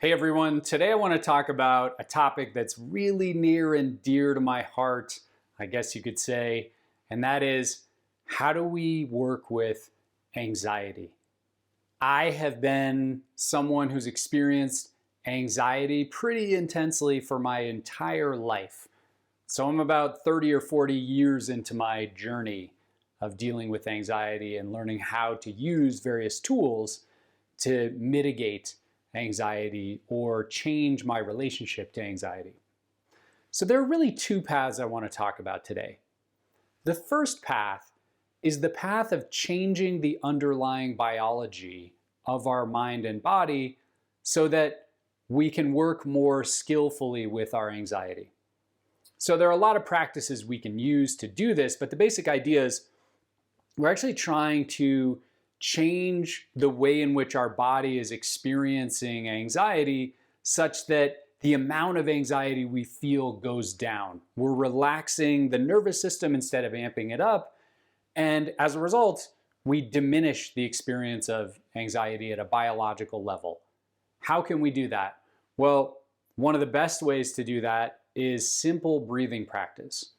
Hey everyone, today I want to talk about a topic that's really near and dear to my heart, I guess you could say, and that is how do we work with anxiety? I have been someone who's experienced anxiety pretty intensely for my entire life. So I'm about 30 or 40 years into my journey of dealing with anxiety and learning how to use various tools to mitigate anxiety or change my relationship to anxiety. So there are really two paths I want to talk about today. The first path is the path of changing the underlying biology of our mind and body so that we can work more skillfully with our anxiety. So there are a lot of practices we can use to do this, but the basic idea is we're actually trying to change the way in which our body is experiencing anxiety such that the amount of anxiety we feel goes down. We're relaxing the nervous system instead of amping it up. And as a result, we diminish the experience of anxiety at a biological level. How can we do that? Well, one of the best ways to do that is simple breathing practice.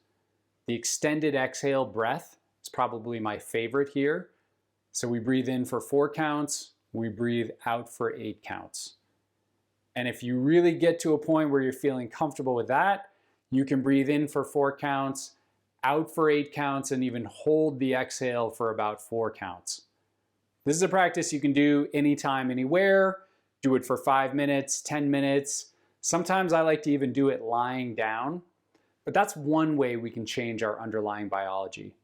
The extended exhale breath is probably my favorite here. So we breathe in for 4 counts, we breathe out for 8 counts. And if you really get to a point where you're feeling comfortable with that, you can breathe in for 4 counts, out for 8 counts, and even hold the exhale for about 4 counts. This is a practice you can do anytime, anywhere. Do it for 5 minutes, 10 minutes. Sometimes I like to even do it lying down, but that's one way we can change our underlying biology.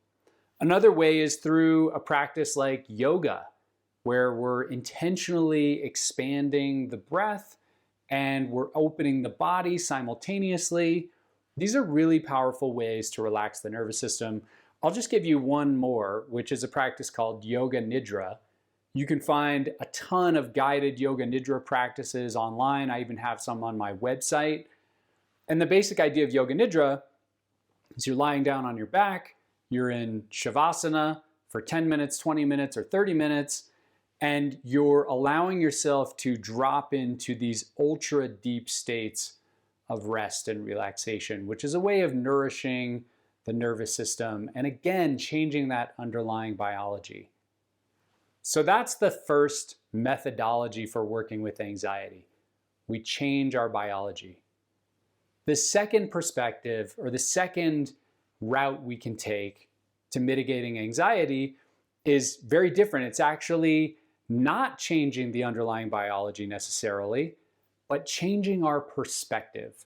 Another way is through a practice like yoga, where we're intentionally expanding the breath and we're opening the body simultaneously. These are really powerful ways to relax the nervous system. I'll just give you one more, which is a practice called Yoga Nidra. You can find a ton of guided Yoga Nidra practices online. I even have some on my website. And the basic idea of Yoga Nidra is you're lying down on your back, you're in Shavasana for 10 minutes, 20 minutes, or 30 minutes, and you're allowing yourself to drop into these ultra deep states of rest and relaxation, which is a way of nourishing the nervous system and again, changing that underlying biology. So that's the first methodology for working with anxiety. We change our biology. The second perspective, or the second route we can take to mitigating anxiety is very different. It's actually not changing the underlying biology necessarily, but changing our perspective.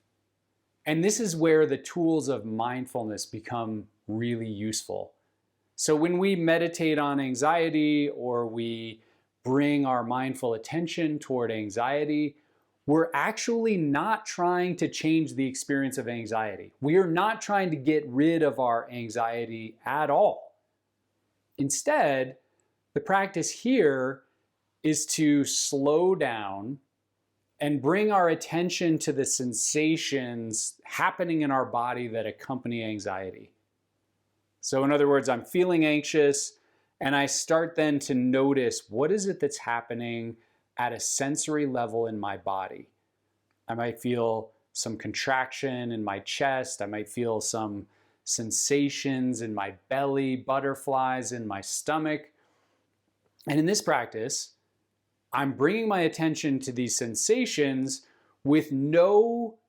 And this is where the tools of mindfulness become really useful. So when we meditate on anxiety or we bring our mindful attention toward anxiety, we're actually not trying to change the experience of anxiety. We are not trying to get rid of our anxiety at all. Instead, the practice here is to slow down and bring our attention to the sensations happening in our body that accompany anxiety. So in other words, I'm feeling anxious and I start then to notice what is it that's happening at a sensory level in my body. I might feel some contraction in my chest. I might feel some sensations in my belly, butterflies in my stomach. And in this practice, I'm bringing my attention to these sensations with no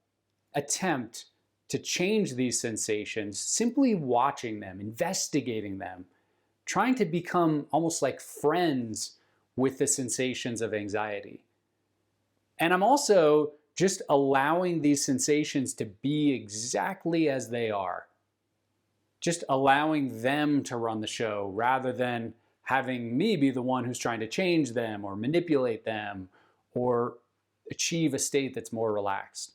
attempt to change these sensations, simply watching them, investigating them, trying to become almost like friends with the sensations of anxiety. And I'm also just allowing these sensations to be exactly as they are. Just allowing them to run the show rather than having me be the one who's trying to change them or manipulate them or achieve a state that's more relaxed.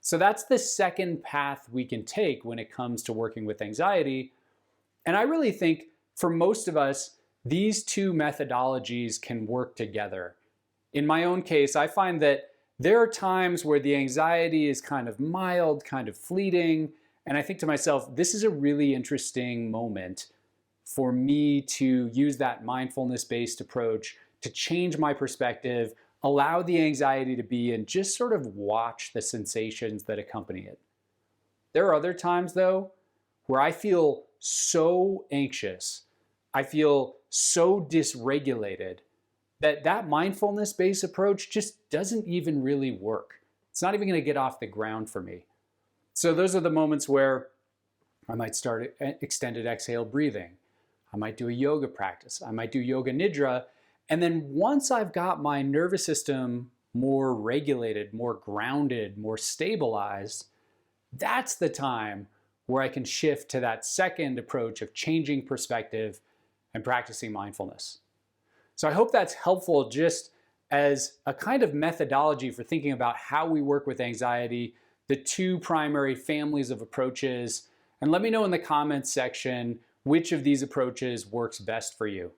So that's the second path we can take when it comes to working with anxiety. And I really think for most of us, these two methodologies can work together. In my own case, I find that there are times where the anxiety is kind of mild, kind of fleeting, and I think to myself, this is a really interesting moment for me to use that mindfulness-based approach to change my perspective, allow the anxiety to be and just sort of watch the sensations that accompany it. There are other times, though, where I feel so anxious, I feel so dysregulated that mindfulness-based approach just doesn't even really work. It's not even going to get off the ground for me. So those are the moments where I might start extended exhale breathing. I might do a yoga practice. I might do yoga nidra. And then once I've got my nervous system more regulated, more grounded, more stabilized, that's the time where I can shift to that second approach of changing perspective and practicing mindfulness. So I hope that's helpful just as a kind of methodology for thinking about how we work with anxiety, the two primary families of approaches, and let me know in the comments section which of these approaches works best for you.